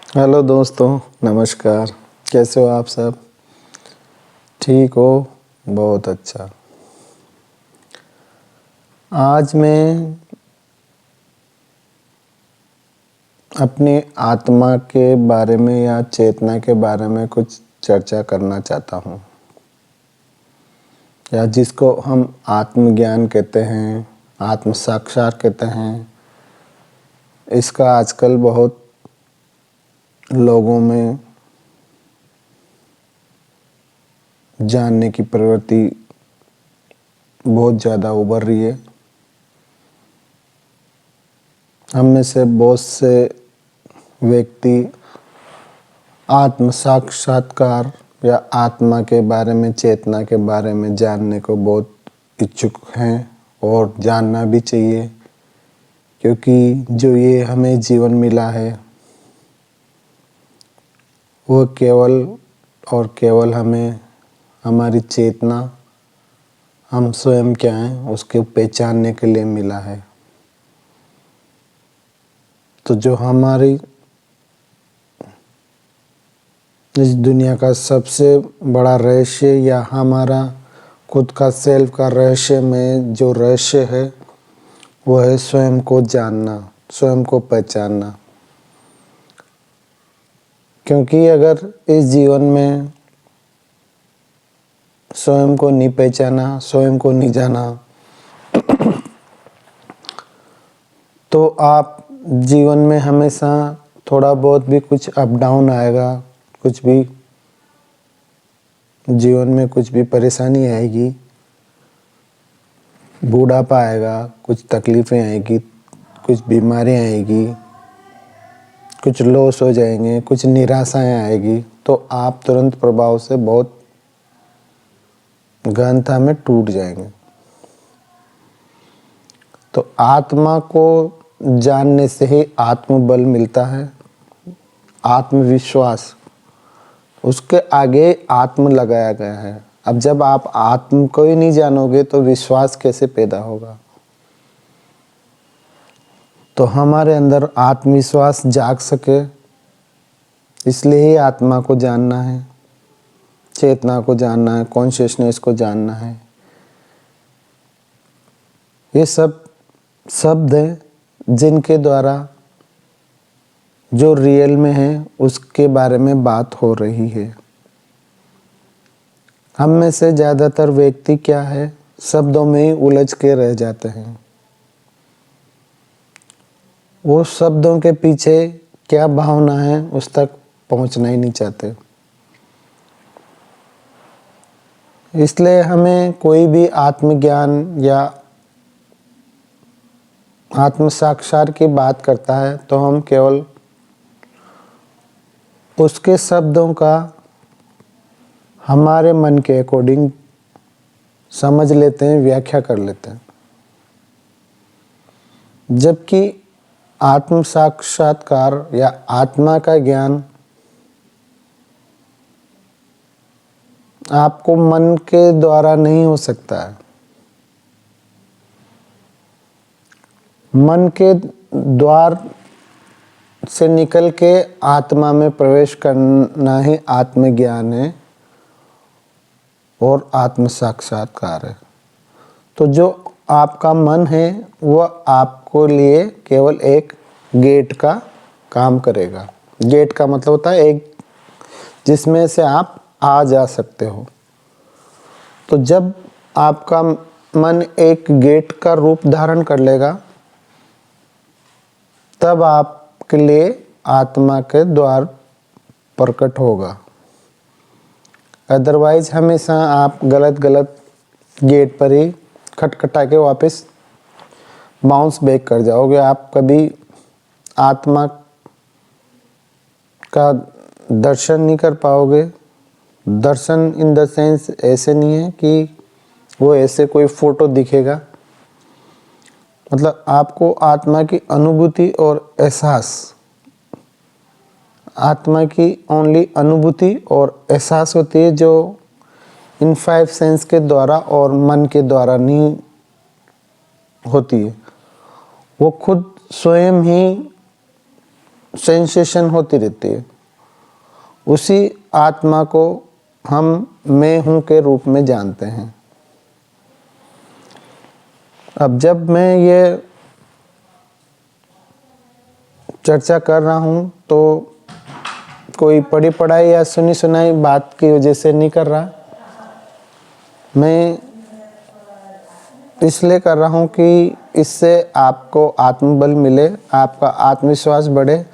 Hello दोस्तों, नमस्कार। कैसे हो आप सब? ठीक हो? बहुत अच्छा। आज मैं अपनी आत्मा के बारे में या चेतना के बारे में कुछ चर्चा करना चाहता हूँ, या जिसको हम आत्मज्ञान कहते हैं, आत्म साक्षात कहते हैं। इसका आजकल बहुत लोगों में जानने की प्रवृत्ति बहुत ज़्यादा उभर रही है। हम में से बहुत से व्यक्ति आत्म साक्षात्कार या आत्मा के बारे में, चेतना के बारे में जानने को बहुत इच्छुक हैं और जानना भी चाहिए, क्योंकि जो ये हमें जीवन मिला है वो केवल और केवल हमें हमारी चेतना, हम स्वयं क्या हैं, उसके पहचानने के लिए मिला है। तो जो हमारी इस दुनिया का सबसे बड़ा रहस्य या हमारा खुद का सेल्फ का रहस्य में जो रहस्य है वो है स्वयं को जानना, स्वयं को पहचानना। क्योंकि अगर इस जीवन में स्वयं को नहीं पहचाना, स्वयं को नहीं जाना, तो आप जीवन में हमेशा थोड़ा बहुत भी कुछ अप डाउन आएगा, कुछ भी जीवन में कुछ भी परेशानी आएगी, बूढ़ापा आएगा, कुछ तकलीफ़ें आएगी, कुछ बीमारियाँ आएगी, कुछ लॉस हो जाएंगे, कुछ निराशाएं आएगी, तो आप तुरंत प्रभाव से बहुत गहनता में टूट जाएंगे। तो आत्मा को जानने से ही आत्मबल मिलता है, आत्मविश्वास। उसके आगे आत्म लगाया गया है। अब जब आप आत्म को ही नहीं जानोगे तो विश्वास कैसे पैदा होगा? तो हमारे अंदर आत्मविश्वास जाग सके, इसलिए ही आत्मा को जानना है, चेतना को जानना है, कॉन्शियसनेस को जानना है। ये सब शब्द हैं जिनके द्वारा जो रियल में है उसके बारे में बात हो रही है। हम में से ज़्यादातर व्यक्ति क्या है, शब्दों में ही उलझ के रह जाते हैं। वो शब्दों के पीछे क्या भावना है उस तक पहुंचना ही नहीं चाहते। इसलिए हमें कोई भी आत्मज्ञान या आत्म साक्षात की बात करता है तो हम केवल उसके शब्दों का हमारे मन के अकॉर्डिंग समझ लेते हैं, व्याख्या कर लेते हैं। जबकि आत्म साक्षात्कार या आत्मा का ज्ञान आपको मन के द्वारा नहीं हो सकता है। मन के द्वार से निकल के आत्मा में प्रवेश करना ही आत्मज्ञान है और आत्म साक्षात्कार है। तो जो आपका मन है वह आपको लिए केवल एक गेट का काम करेगा। गेट का मतलब होता है एक जिसमें से आप आ जा सकते हो। तो जब आपका मन एक गेट का रूप धारण कर लेगा तब आपके लिए आत्मा के द्वार प्रकट होगा। अदरवाइज हमेशा आप गलत गेट पर ही खटखटा के वापस बाउंस बैक कर जाओगे। आप कभी आत्मा का दर्शन नहीं कर पाओगे। दर्शन इन द सेंस ऐसे नहीं है कि वो ऐसे कोई फोटो दिखेगा, मतलब आपको आत्मा की अनुभूति और एहसास, आत्मा की ओनली अनुभूति और एहसास होती है, जो इन 5 सेंस के द्वारा और मन के द्वारा नहीं होती है। वो खुद स्वयं ही सेंसेशन होती रहती है, उसी आत्मा को हम मैं हूँ के रूप में जानते हैं। अब जब मैं ये चर्चा कर रहा हूँ तो कोई पढ़ी पढ़ाई या सुनी सुनाई बात की वजह से नहीं कर रहा, मैं इसलिए कर रहा हूँ कि इससे आपको आत्मबल मिले, आपका आत्मविश्वास बढ़े